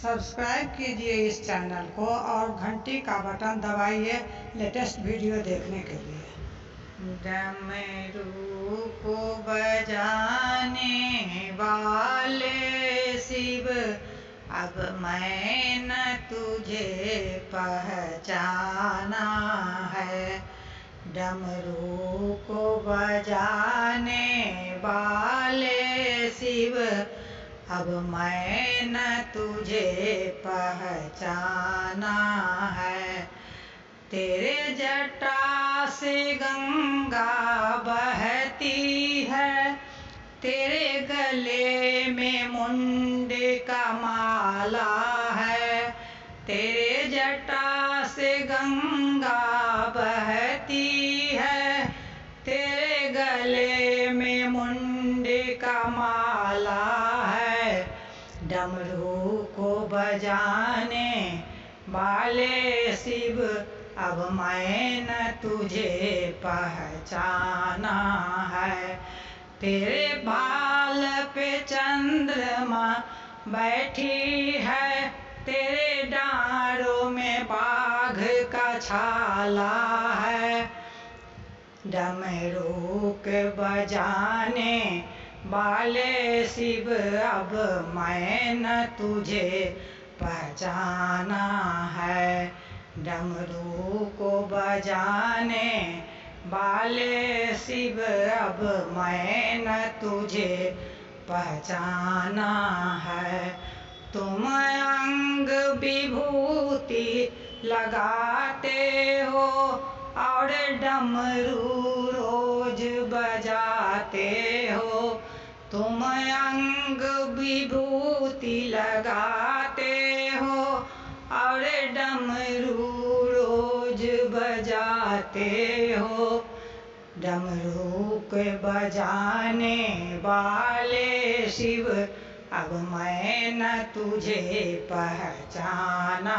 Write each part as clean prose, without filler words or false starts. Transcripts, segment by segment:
Subscribe कीजिए इस channel को और घंटी का बटन दबाइए लेटेस्ट वीडियो देखने के लिए। डमरू को बजाने वाले शिव, अब मैं न तुझे पहचाना है। डमरू को बजाने वाले शिव, अब मैं न तुझे पहचाना है। तेरे जटा से गंगा बहती है, तेरे गले में मुंड का माला है। तेरे जटा से गंगा बहती है, तेरे गले में मुंड का माला है। डमरू को बजाने वाले शिव, अब मैं न तुझे पहचाना है। तेरे बाल पे चंद्रमा बैठी है, तेरे डांरों में बाघ का छाला है। डमरू के बजाने वाले शिव, अब मैं न तुझे पहचाना है। डमरू को बजाने वाले शिव, अब मैं न तुझे पहचाना है। तुम अंग विभूति लगाते हो और डमरू रोज बजाते हो। तुम अंग विभूति लगाते हो और डमरू रोज बजाते हो। डमरू के बजाने वाले शिव, अब मैं न तुझे पहचाना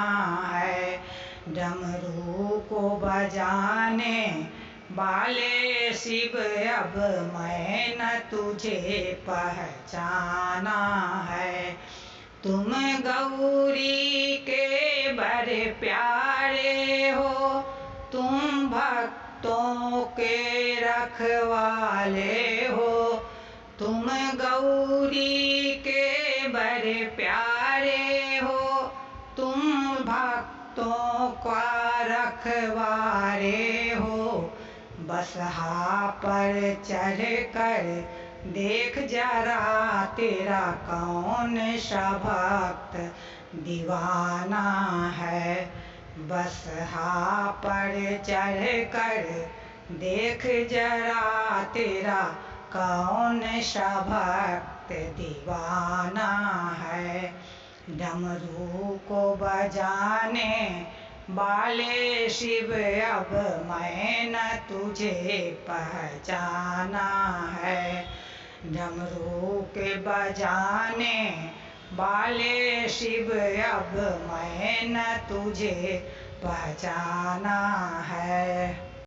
है। डमरू को बजाने वाले शिव, अब मैं न तुझे पहचाना है। तुम गौरी के बड़े प्यारे हो, तुम भक्तों के रखवाले हो। तुम गौरी के बड़े प्यारे हो, तुम भक्तों का रखवारे हो। बसहा पर चढ़ कर देख जरा, तेरा कौन सा भक्त दीवाना है। बसहा पर चढ़ कर देख जरा, तेरा कौन सा भक्त दीवाना है। डमरू को बजाने वाले शिव, अब मैं न तुझे पहचाना है। डमरू के बजाने वाले शिव, अब मैं न तुझे पहचाना है।